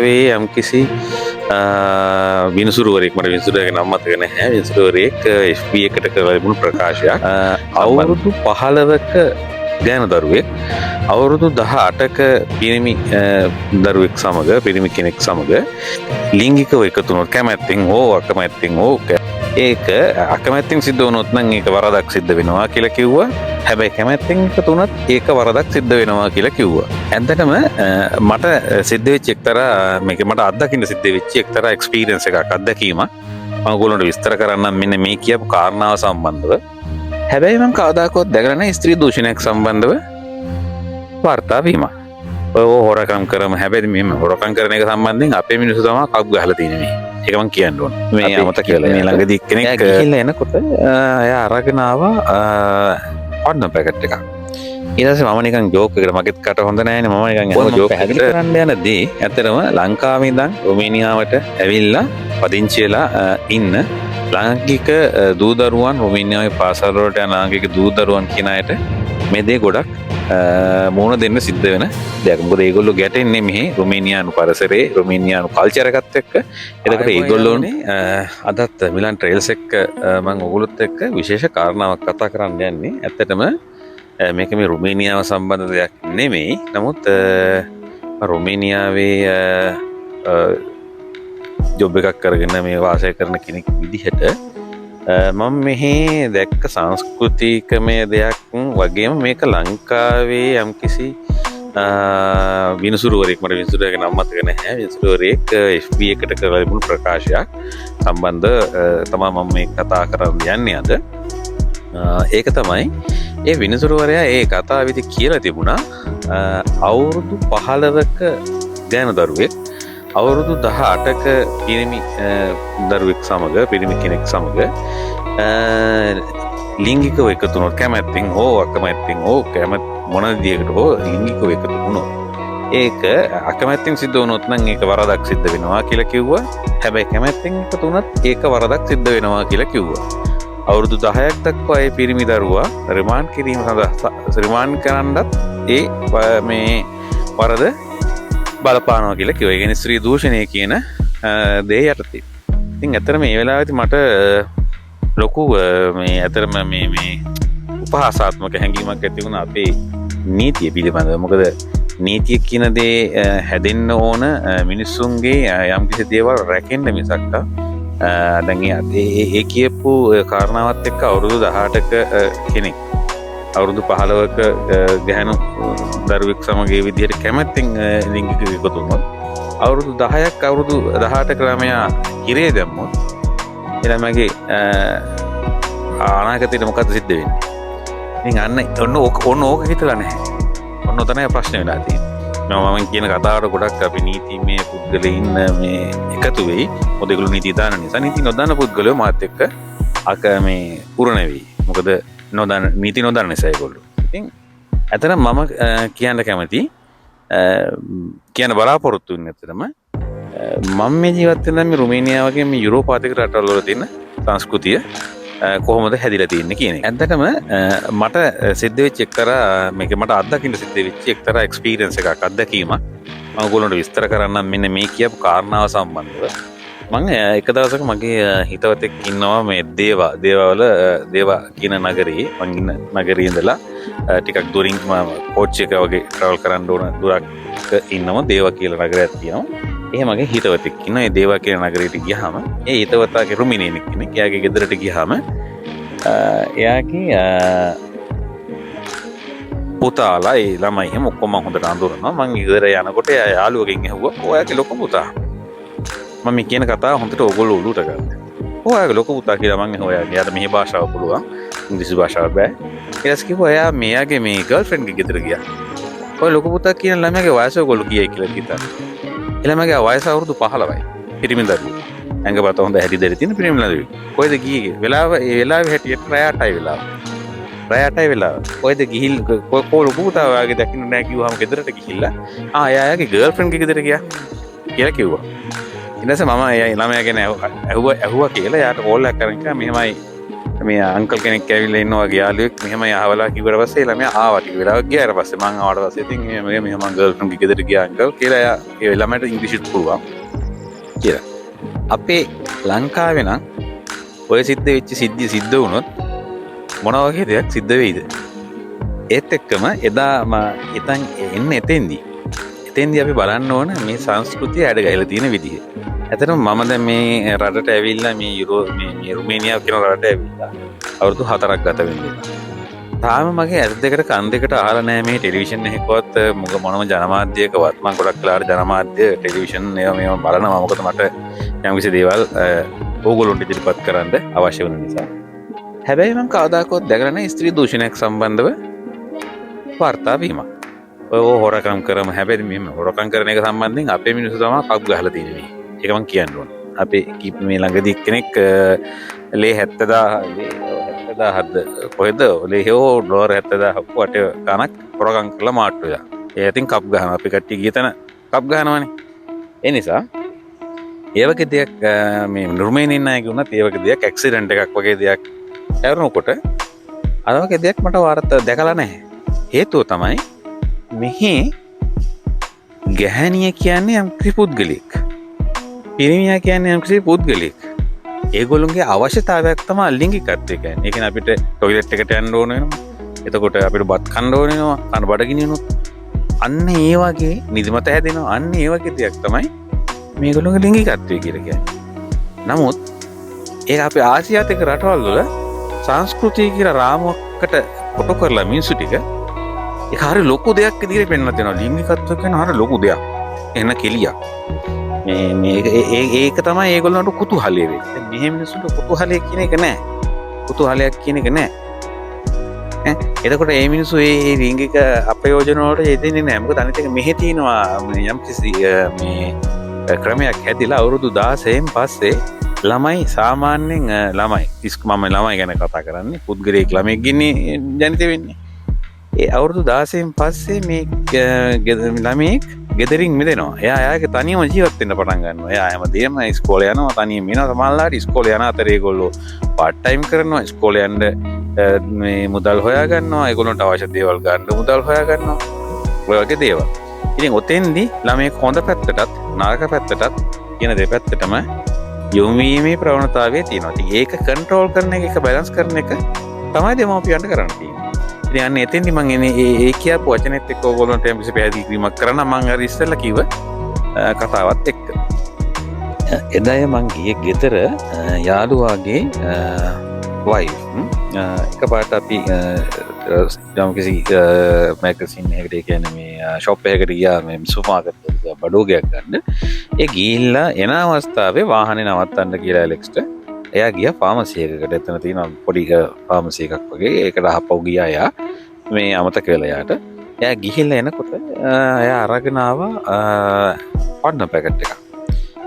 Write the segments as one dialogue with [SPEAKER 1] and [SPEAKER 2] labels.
[SPEAKER 1] වේ යම් කිසි විනිසුරුවරයෙක් මට විනිසුරුවරගේ නම මතක නැහැ. විනිසුරුවරයෙක් FB එකට කරපු ප්‍රකාශයක් අවුරුදු 15ක ගෑනු දරුවෙක් අවුරුදු 18ක පිරිමි දරුවෙක් සමග පිරිමි කෙනෙක් සමග ලිංගිකව එකතු වුණොත් කැමැත්තෙන් හෝ අකමැත්තෙන් හෝ ඒක අකමැත්තෙන් සිද්ධ වුණොත් නම් ඒක වරදක් සිද්ධ වෙනවා කියලා කිව්වා. හැබැයි කැමැත්තෙන් එකතු වුණත් ඒක වරදක් සිද්ධ වෙනවා කියලා කිව්වා. ඇත්තටම මට සිද්ධ වෙච්ච එක්තරා මේක මට අත්දකින්න සිද්ධ වෙච්ච එක්තරා එක්ස්පීරියන්ස් එකක් අත්දැකීමක් මම ඔයගොල්ලන්ට විස්තර කරන්නම් මෙන්න මේ කියපු කාරණාව සම්බන්ධව. හැබැයි මම කවදාකවත් දැකලා නැහැ ස්ත්‍රී දූෂණයක් සම්බන්ධව වාර්තා වීමක්. ඔය හොරකම් කරම හැබැයි මේ හොරකම් කරන එක සම්බන්ධයෙන් අපේ මිනිස්සු තමයි කක් ගහලා තියෙන්නේ මේ. ඒක මම කියන්න ඕන. මේ අමතක කියලා මේ ළඟදී කෙනෙක් ගිහිල්ලා එනකොට එයා අරගෙන ආවා ඔන්න පැකට් එකක්. ඊට පස්සේ මම නිකන් ජෝක් එකකට මගෙත් කට හොඳ නැහැනේ මම නිකන් ජෝක් එකකට කරන්න යනදී ඇත්තටම ලංකාවේ ඉඳන් රොමේනියාවට ඇවිල්ලා පදිංචි වෙලා ඉන්න ලාංකික දූ දරුවන් රොමේනියාවේ පාසල් වලට යන ලාංකික දූ දරුවන් කියන අයට මේ දේ ගොඩක් මුණ දෙන්න සිද්ධ වෙන දෙයක්. මොකද ඒගොල්ලෝ ගැටෙන්නේ මෙහි රොමේනියානු පරිසරයේ රොමේනියානු කල්චර් එකත් එක්ක. එතකොට ඒගොල්ලෝනේ අදත් මිලන් ට්‍රේල්ස් එක්ක මම ඔයගොල්ලොත් එක්ක විශේෂ කාරණාවක් කතා කරන්න යන්නේ. ඇත්තටම මේක මේ රොමේනියාව සම්බන්ධ දෙයක් නෙමෙයි. නමුත් රොමේනියාවේ ජොබ් එකක් කරගෙන මේ වාසය කරන කෙනෙක් විදිහට මම මෙහි දැක්ක සංස්කෘතිකමය දෙයක් වගේම මේක ලංකාවේ යම්කිසි විනිසුරුවරයෙක් මට විනිසුරුවරගේ නම මතක නැහැ. විනිසුරුවරයෙක් FB එකට කරපු ප්‍රකාශයක් සම්බන්ධ තමයි මම මේ කතා කරන්න යන්නේ අද. ඒක තමයි ඒ විනිසුරුවරයා ඒ කතාවෙදි කියලා තිබුණා අවුරුදු 15ක ගෑනු දරුවෙක් අවුරුදු 18ක පිරිමි දරුවෙක් සමග පිරිමි කෙනෙක් සමග ලිංගිකව එකතු වුණොත් කැමැත්තෙන් හෝ අකමැත්තෙන් හෝ මොන විදියකට හෝ ලිංගිකව එකතු වුණොත් ඒක අකමැත්තෙන් සිද්ධ වුණොත් නම් ඒක වරදක් සිද්ධ වෙනවා කියලා කිව්වා. හැබැයි කැමැත්තෙන් එකතු වුණත් ඒක වරදක් සිද්ධ වෙනවා කියලා කිව්වා. අවුරුදු 10ක් දක්වා ඒ පිරිමි දරුවා රිමාන්ඩ් කිරීම සඳහා රිමාන්ඩ් කරන්නත් ඒ මේ වරද බලපානවා කියලා කිව්වා. ඒ කියන්නේ ස්ත්‍රී දූෂණය කියන දේ යටතේ. ඉතින් ඇත්තටම මේ වෙලාවේදී මට ලොකු මේ ඇත්තටම මේ උපහාසාත්මක හැඟීමක් ඇති වුණා අපේ නීතිය පිළිබඳව. මොකද නීතිය කියන දේ හැදෙන්න ඕන මිනිස්සුන්ගේ යම්කිසි දේවල් රැකෙන්න මිසක් දැන් ඒ කියපු කාරණාවත් එක්ක අවුරුදු 18ක කෙනෙක් අවුරුදු 15ක ගැහැණු දරුවෙක් සමග ඒ විදිහට කැමැත්තෙන් ලිංගික එකතු වුණොත් අවුරුදු 10ක් අවුරුදු 18ක ළමයා ඉරේ දැම්මොත් ළමයාගේ අනාගතේට මොකද සිද්ධ වෙන්නේ? ඉතින් අන්න ඕක හිතලා නැහැ. ඔන්න තමයි ප්‍රශ්නේ වෙලා තියෙන්නේ. මම කියන කතාවට ගොඩක් අපි නීතිමය පුද්ගලයින් මේ එකතු වෙයි. මොකද ඒගොල්ලෝ නීතිය දාන නිසා නීති නොදන්න පුද්ගලයෝ මාත් එක්ක මේ පුරණ වෙයි. මොකද නීති නොදන්න නිසා ඒගොල්ලෝ. ඉතින් ඇත්තටම මම කියන්න කැමති කියන්න බලාපොරොත්තු වෙන්නේ ඇත්තටම මම මේ ජීවත් වෙන මේ රුමේනියාව වගේ මේ යුරෝපාතික රටවල් වල තියෙන සංස්කෘතිය කොහොමද හැදිලා තියෙන්නේ කියන එක. ඇත්තටම මට සිද්ධ වෙච්ච එක්තරා මේක මට අත්දකින්න සිද්ධ වෙච්ච එක්තරා එක්ස්පීරියන්ස් එකක් අත්දැකීමක් මම ඔයගොල්ලන්ට විස්තර කරන්නම් මෙන්න මේ කියපු කාරණාව සම්බන්ධව. මම එක දවසක මගේ හිතවතෙක් ඉන්නවා මේ දේවා කියන නගරයේ මං ඉන්න නගරේ ඉඳලා ටිකක් දුරින් කෝච් එක වගේ ට්‍රැවල් කරන්න ඕන දුරක් ඉන්නවා දේවා කියලා නගරයක් තියෙනවා. එහෙම මගේ හිතවතෙක් ඉන්නවා. ඒ දේවා කියන නගරයට ගියාම ඒ හිතවතාගේ රුමිනේනෙක් කෙනෙක් එයාගේ ගෙදරට ගියාම එයාගේ පුතාලා ඒ ළමයි එහෙම ඔක්කොම හොඳට අඳුරනවා. මං ගෙදර යනකොට එයා යාළුවගෙන් ඇහුවා ඔයාගේ ලොකු පුතා මම කියන කතාව හොඳට ඔයගොල්ලෝ ඔලුවට ගන්න. ඔයාගේ ලොකු පුතා කියලා මං එයාට මෙහි භාෂාව පුළුවන් ඉංග්‍රීසි භාෂාව බෑ. ඊට පස්සේ කිව්වා එයා මෙයාගේ මේ ගර්ල්ෆ්‍රෙන්ඩ්ගේ ගෙදර ගියා. ඔය ලොකු පුතා කියන ළමයාගේ වයස ඔයගොල්ලෝ කීයයි කියලා හිතන්න. ළමයාගේ වයස අවුරුදු 15යි. පිරිමි දරුවෙක්. ඇඟපත හොඳ හැටි දෙරි තියෙන පිරිමි දරුවෙක්. කොහෙද ගියේ? ඒ වෙලාවේ හැටියට රැය 8යි වෙලාව. රැය 8යි වෙලාව. කොහෙද ගිහිල් ලොකු පුතා ඔයාගේ දකින්න නෑ කිව්වම ගෙදරට ගිහිල්ලා එයාගේ ගර්ල්ෆ්‍රෙන්ඩ්ගේ ගෙදර ගියා කියලා කිව්වා. ඊට පස්සේ මම ළමයා ගැන ඇහුවා කියලා යාට කෝල් එකක් කරන් කිව්වා මෙහෙමයි මේ අංකල් කෙනෙක් ඇවිල්ලා ඉන්නවා යාළුවෙක් මෙහෙම යහවලා කිව්වට පස්සේ ළමයා ආවා ටික වෙලාවක් ගියාට පස්සේ මං ආවට පස්සේ ඉතින් මෙහෙම මං ගර්ල්ෆ්‍රෙන්ඩ් ගේ ගෙදර ගියා අංකල් කියලා එයා ඒ ළමයට ඉංග්‍රීසිත් පුළුවන් කියලා. අපේ ලංකාවේ නම් ඔය සිද්ධ වුණොත් මොන වගේ දෙයක් සිද්ධ වෙයිද? ඒත් එක්කම එදා එතන් එන්න එතෙන්දී අපි බලන්න ඕන මේ සංස්කෘතිය ඇඩ ගහලා තියෙන විදිහ. ඇත්තටම මම දැන් මේ රටට ඇවිල්ලා මේ රුමේනියාව කියන රටට ඇවිල්ලා අවුරුදු 4ක් ගත වෙන්නේ. තාම මගේ ඇස් දෙකට කන් දෙකට අහලා නැහැ මේ ටෙලිවිෂන් එකකවත් මොනම ජනමාධ්‍යයකවත්. මම ගොඩක් වෙලාවට ජනමාධ්‍ය ටෙලිවිෂන් මේවා බලනවා. මොකද මට යම්කිසි දේවල් ඕගොල්ලොන්ට ඉදිරිපත් කරන්න අවශ්‍ය වෙන නිසා. හැබැයි මම කවදාකවත් දැකලා නැහැ ස්ත්‍රී දූෂණයක් සම්බන්ධව වාර්තා වීමක්. ඔය හොරකම් කරම හැබැයි මෙහෙම හොරකම් කරන එක සම්බන්ධයෙන් අපේ මිනිස්සු තමයි කප් ගහලා තියෙන්නේ. ඒක මම කියන්න ඕන. අපේ මේ ළඟදී කෙනෙක් ලේ 70000ද කොහෙද ලේ හෝ ඩොලර් 70000 වට ගණක් හොරකම් කරලා මාට්ටු යා. ඒ ඉතින් කප් ගහනවා. අපි කට්ටිය ගිය තැන කප් ගහනවානේ. ඒ නිසා ඒ වගේ දෙයක් මේ රුමේනියන් අයගේ වුණත් ඒ වගේ දෙයක් ඇක්සිඩන්ට් එකක් වගේ දෙයක් හැරුණකොට අර වගේ දෙයක් මට වාර්තා දැකලා නැහැ. හේතුව තමයි මෙහි ගැහැණිය කියන්නේ යම් කිසි පුද්ගලෙක්. පිරිමියා කියන්නේ යම් කිසි පුද්ගලෙක්. ඒගොල්ලොන්ගේ අවශ්‍යතාවයක් තමයි ලිංගිකත්වය කියන්නේ. ඒ කියන්නේ අපිට টয়ලට් එකට යන්න ඕන වෙනවා. එතකොට අපිට බත් කන්න ඕන වෙනවා. කන බඩගිනිනුත්. අන්න ඒ වගේ නිදිමත හැදෙනවා. අන්න ඒ වගේ දෙයක් තමයි මේගොල්ලොන්ගේ ලිංගිකත්වය කියලා කියන්නේ. නමුත් ඒක අපේ ආසියාතික රටවල් වල සංස්කෘතිය කියලා රාමුවකට කොටු කරලා මිනිස්සු ටික ඒක හරි ලොකු දෙයක් විදිහට පෙන්වලා තියෙනවා. ලිංගිකත්වය කියන හරි ලොකු දෙයක්. එන කෙලියක්. ඒක තමයි ඒගොල්ලන්ට කුතුහලය වෙන්නේ. මෙහෙම මිනිස්සුන්ට කුතුහලය කියන එක නැහැ. කුතුහලයක් කියන එක නැහැ. එතකොට මේ මිනිස්සු මේ ලිංගික අපයෝජන වලට යෙදෙන්නේ නැහැ. මොකද අනිත් එක මෙහෙ තියෙනවා යම් කිසි මේ ක්‍රමයක් හැදිලා අවුරුදු 16න් පස්සේ ළමයි සාමාන්‍යයෙන් මම ළමයි ගැන කතා කරන්නේ. පුද්ගලයෙක් ළමෙක් ගින්නේ ජනිත වෙන්නේ. ඒ අවුරුදු 16න් පස්සේ මේ ළමෙක් ගෙදරින් මිදෙනවා. එයාගේ තනියම ජීවත් වෙන්න පටන් ගන්නවා. එයා හැමදේම ඉස්කෝලේ යනවා, තනියම එනවා. සමහරවිට ඉස්කෝලේ යන අතරේ ඒගොල්ලෝ පාර්ට් ටයිම් කරනවා. ඉස්කෝලේ යන්න මේ මුදල් හොයා ගන්නවා. ඒගොල්ලන්ට අවශ්‍ය දේවල් ගන්න මුදල් හොයා ගන්නවා. ඔය වගේ දේවල්. ඉතින් ඔතෙන්දී ළමෙක් හොඳ පැත්තටත් නරක පැත්තටත් කියන දෙපැත්තටම යොමු වීමේ ප්‍රවණතාවය තියෙනවා. ඉතින් ඒක කන්ට්‍රෝල් කරන එක, ඒක බැලන්ස් කරන එක තමයි දෙමව්පියන්ට කරන්න තියෙන්නේ. ඉතින් අන්න එතෙන්දි මම එන්නේ ඒ කියපු වචනෙත් එක්ක ඕගොල්ලන්ට යම්කිසි පැහැදිලි කිරීමක් කරන්න මම අර ඉස්සෙල්ලා කිව්ව කතාවත් එක්ක. එදාය මං ගියේ ගෙදර යාළුවාගේ වයිෆ් එකපාරට අපි යම්කිසි මැගසින් එකකට කියන්නේ මේ ෂොප් එකකට ගියා මේ සුපර් මාකට් එකට බඩෝගයක් ගන්න. ඒ ගිහිල්ලා එන අවස්ථාවේ වාහනේ නවත්තන්න කියලා ඇලෙක්ස්ට එයා ගියා ෆාමසි එකකට. එතන තියෙන පොඩි ෆාමසි එකක් වගේ. ඒකට ආපහු ගියා එයා. මේ අමතක වෙලා යාට. එයා ගිහිල්ලා එනකොට එයා අරගෙන ආවා පොඩ්න පැකට් එකක්.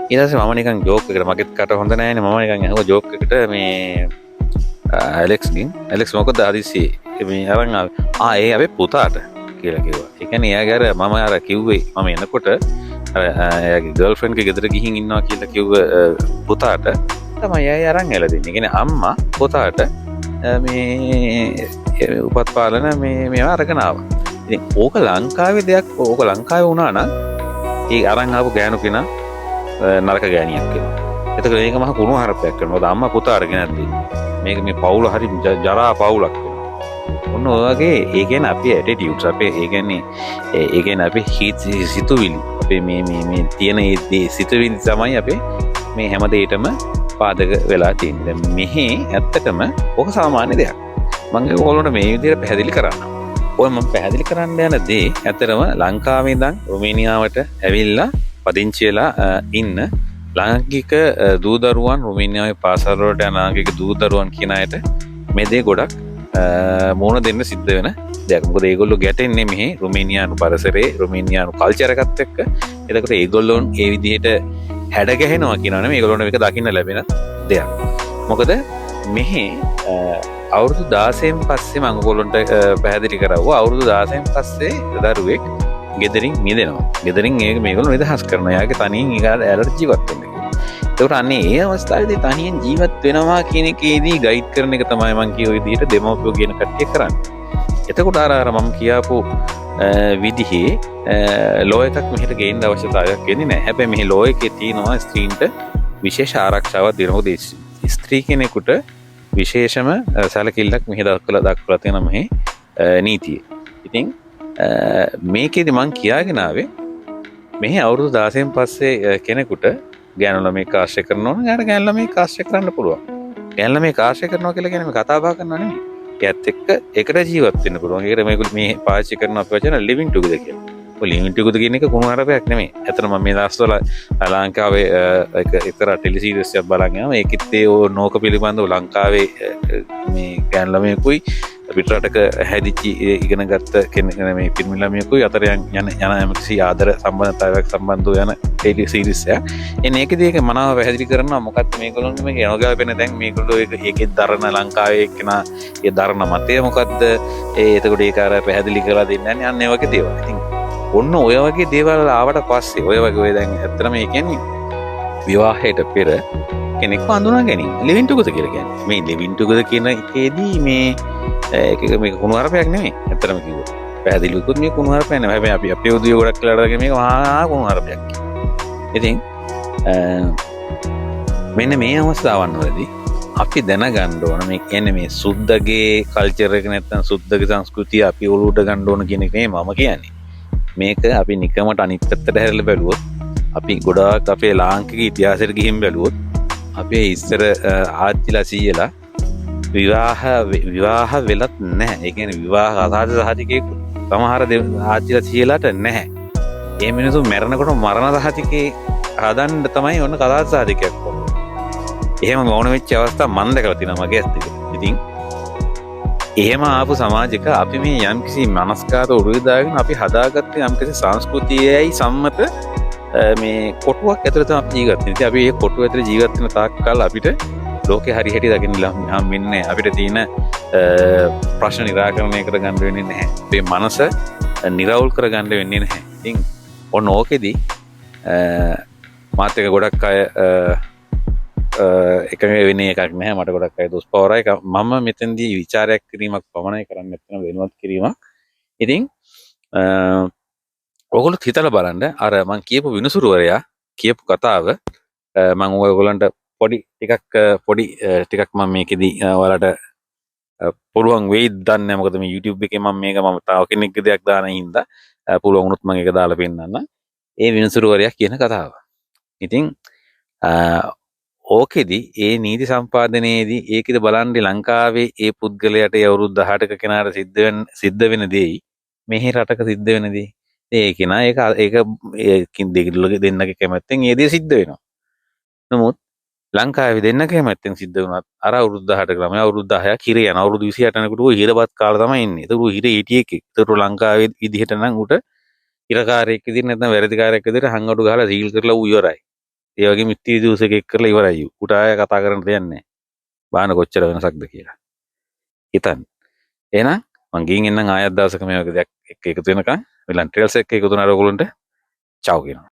[SPEAKER 1] ඊට පස්සේ මම නිකන් ජෝක් එකකට මගෙත් කට හොඳ නැහැනේ මම නිකන් අහුවා ජෝක් එකට මේ ඇලෙක්ස් මොකද හදිස්සි මේ අරන් ආවේ ඒ අපේ පුතාට කියලා කිව්වා. ඒ කියන්නේ එයාගේ අර මම අර කිව්වේ මම එනකොට අර එයාගේ ගර්ල්ෆ්‍රෙන්ඩ් ගේ ගෙදර ගිහින් ඉන්නවා කියලා කිව්ව පුතාට තමයි එයා අරන් ඇවිල්ලා දෙන්නේ. කියන්නේ අම්මා පුතාට මේ උපත් පාලන මේවා අරගෙන ආවා. ඉතින් ඕක ලංකාවේ දෙයක්. ඕක ලංකාවේ වුණා නම් ඒ අරන් ආපු ගෑනු කෙනා නරක ගෑණියක් කියලා. එතකොට මේක මහ කුණු හරපයක් කරනවා. අම්මා පුතා අරගෙන ඇද්දි මේක මේ පවුල හරි ජරා පවුලක් වෙනවා. ඔන්න ඔය වගේ ඒ කියන්නේ අපේ ඇටිටියුඩ්ස් අපේ ඒ කියන්නේ අපේ සිතුවිලි අපේ මේ තියෙන මේ සිතුවිලි තමයි අපේ මේ හැම දෙයකටම පාදක වෙලා තියෙන්නේ. දැන් මෙහි ඇත්තටම ඔක සාමාන්‍ය දෙයක්. මම ඔයගොල්ලන්ට මේ විදිහට පැහැදිලි කරන්නම්. ඔය මම පැහැදිලි කරන්න යන දේ ඇත්තටම ලංකාවේ ඉඳන් රුමේනියාවට ඇවිල්ලා පදිංචි වෙලා ඉන්න ලාංකික දූ දරුවන් රුමේනියාවේ පාසල් වලට යන ලාංකික දූ දරුවන් කියන අයට මේ දේ ගොඩක් මුණ දෙන්න සිද්ධ වෙන දෙයක්. මොකද ඒගොල්ලෝ ගැටෙන්නේ මෙහි රුමේනියානු පරිසරයේ රුමේනියානු කල්චර් එකත් එක්ක. එතකොට ඒගොල්ලොන් ඒ විදිහට හැඩ ගැහෙනවා කියනවා නෙමෙයි ඒගොල්ලොන්ට මේක දකින්න ලැබෙන දෙයක්. මොකද මෙහි අවුරුදු 16න් පස්සේ මම ඔයගොල්ලන්ට පැහැදිලි කරවුවා අවුරුදු 16න් පස්සේ දරුවෙක් ගෙදරින් මිදෙනවා. ගෙදරින් මේගොල්ලෝ නිදහස් කරනවා. යාගේ තනියෙන් ඊගාට ඇලර්ජි වත් වෙනවා. ඒකට අනේ ඒ අවස්ථාවේදී තනියෙන් ජීවත් වෙනවා කියන එකේදී ගයිඩ් කරන එක තමයි මම කිය ඔය විදිහට දෙමව්පියෝ කියන කට්ටිය කරන්නේ. එතකොට අර මම කියාපු විදිහේ ලෝ එකක් මෙහෙට ගේන්න අවශ්‍යතාවයක් වෙන්නේ නැහැ. හැබැයි මෙහි ලෝ එකේ තියෙනවා ස්ත්‍රීන්ට විශේෂ ආරක්ෂාවක් දෙනවා. ස්ත්‍රී කෙනෙකුට විශේෂම සැලකිල්ලක් මෙහි දක්වලා තියෙනවා මෙහි නීතියේ. ඉතින් මේකේදී මම කියාගෙන ආවේ මෙහි අවුරුදු 16න් පස්සේ කෙනෙකුට ගෑනු ළමයෙක් ආශ්‍රය කරනවා නම් එයාට ගෑනු ළමයෙක් ආශ්‍රය කරන්න පුළුවන්. ගෑනු ළමයෙක් ආශ්‍රය කරනවා කියලා කියන්නේ මේ කතා බහ කරනවා නෙමෙයි. ඒත් එක්ක එකට ජීවත් වෙන්න පුළුවන්. ඒකට මේගොල්ලෝ මේ පාවිච්චි කරන අපේ වචන ලිවිං ටුගෙදර් කියලා. ඔය ලිවිං ටුගෙදර් කියන එක කුණුහරුපයක් නෙමෙයි. ඇත්තට මම මේ දවස්වල ලංකාවේ එක එක්තරා ටෙලි සීරීස් එකක් බලන් යනවා. ඒකෙත් ඒ නෝක පිළිබඳව ලංකාවේ මේ ගෑනු ළමයෙකුයි පිටරටක හැදිච්ච ඉගෙන ගත්ත කෙනෙක් මේ පිරිමි ළමයෙකුයි අතර යන යම්කිසි ආදර සම්බන්ධතාවයක් සම්බන්ධව යන ටෙලි සීරීස් එකක්. එන්නේ ඒකදී ඒක මනාව පැහැදිලි කරනවා මොකක්ද මේගොල්ලෝගේ මේක යනගාවෙන දැන් මේගොල්ලෝ ඒකේ දරන ලංකාවේ එක්කෙනා ඒ දරන මතය මොකද්ද? එතකොට ඒක අර පැහැදිලි කරලා දෙන්නේ නැහැ අන්න ඒ වගේ දේවල්. ඉතින් ඔන්න ඔය වගේ දේවල් ආවට පස්සේ ඔය වගේ ඔය දැන් ඇත්තටම ඒ කියන්නේ විවාහයට පෙර කෙනෙක්ව හඳුනා ගැනීම ලිවිං ටුගෙදර් කියලා කියන්නේ. මේ ලිවිං ටුගෙදර් කියන එකේදී මේ මේක කුණුහරුපයක් නෙමෙයි. ඇත්තටම කිව්වොත් පැහැදිලිවකුත් මේ කුණුහරුපයක් නෙමෙයි. හැබැයි අපි අපේ උදවිය ගොඩක් කියලා අරගෙන මේක මහා කුණුහරුපයක්. ඉතින් මෙන්න මේ අවස්ථාවන් වලදී අපි දැනගන්න ඕන මේ කියන්නේ මේ සුද්දගේ කල්චර් එක නැත්නම් සුද්දගේ සංස්කෘතිය අපි ඔලුවට ගන්න ඕන කියන එක නෙමෙයි මම කියන්නේ. මේක අපි නිකමට අනිත් පැත්තට හැරලා බැලුවොත් අපි ගොඩාක් අපේ ලාංකික ඉතිහාසයට ගිහින් බැලුවොත් අපේ ඉස්සර ආච්චිලා සීයලා විවාහ වෙලත් නැහැ. ඒ කියන්නේ විවාහ අසාධ සහතිකේ සමහර ආච්චිලා සීයලාට නැහැ. ඒ මිනිස්සු මැරෙනකොට මරණ සහතිකේ හදන්න තමයි ඔන්න කතාව සහතිකයක් වුනේ. එහෙම වුණ වෙච්ච අවස්ථා මම දැකලා තියෙනවා මගේ ඇස් දෙක. ඉතින් එහෙම ආපු සමාජයක අපි මේ යම්කිසි මනස්කාර උරුයි දාගෙන අපි හදාගත්ත යම්කිසි සංස්කෘතියයි සම්මත මේ කොටුවක් ඇතුළත අපි ජීවත් වෙනවා. ඉතින් අපි මේ කොටුව ඇතුළේ ජීවත් වෙන තාක් කාල අපිට ලෝකේ හරි හැටි දකින්න හම්බෙන්නේ අපිට තියෙන ප්‍රශ්න निराකරණය කරගන්න වෙන්නේ නැහැ. අපේ මනස නිරවුල් කරගන්න වෙන්නේ නැහැ. ඉතින් ඔන්න ඕකෙදි මාත් එක ගොඩක් අය එකම වෙන එකක් නැහැ. මට ගොඩක් අය දුෂ්පවරයි. මම මෙතෙන්දී විචාරයක් කිරීමක් පමණයි කරන්න නැත්නම් වෙනවත් කිරීමක්. ඉතින් ඔයගොල්ලෝ හිතලා බලන්න අර මං කියපු විනුසුරුවරයා කියපු කතාව මම ඔයගොල්ලන්ට පොඩි ටිකක් මම මේකෙදී ඔයාලට පුළුවන් වෙයිද දන්නේ නැහැ. මොකද මේ YouTube එකේ මම තව කෙනෙක්ගේ දෙයක් දාන හින්දා පුළුවන් වුණොත් මම ඒක දාලා පෙන්නන්න. ඒ විනුසුරුවරයා කියන කතාව. ඉතින් ඕකෙදි ඒ නීති සම්පාදනයේදී ඒකද බලන්නේ ලංකාවේ ඒ පුද්ගලයාට අවුරුදු 18ක කෙනාට සිද්ධ වෙන දෙයි මෙහි රටක සිද්ධ වෙන දෙයි. ඒ කෙනා ඒකින් දෙන්නගේ කැමැත්තෙන් ඒ දේ සිද්ධ වෙනවා. නමුත් ලංකාවේ දෙන්න කැමැත්තෙන් සිද්ධ වුණත් අර අවුරුදු 18 ළමයා අවුරුදු 10ක් හිර යන අවුරුදු 28 යනකොට ඌ හිරපත් කාලා තමයි ඉන්නේ. ඒක ඌ හිර හිටියෙක්. ඒක ලංකාවේ විදිහට නම් ඌට හිරකාරයෙක් විදිහට නැත්නම් වැරදිකාරයෙක් විදිහට හංගඩු ගහලා සීල් කරලා ඌ ඉවරයි. ඒ වගේ මිත්‍ති දිවසක එක් කරලා ඉවරයි. ඌට ආය කතා කරන්න දෙයක් නැහැ. බාන කොච්චර වෙනසක්ද කියලා. හිතන්න. එහෙනම් මං ගිහින් එන්නම් ආයෙත් දවසක මේ වගේ දෙයක් එක්ක එකතු වෙනකන් විලන් ට්‍රේල්ස් එක්ක එකතු වෙනාර ඔයගොල්ලන්ට චව් කියනවා.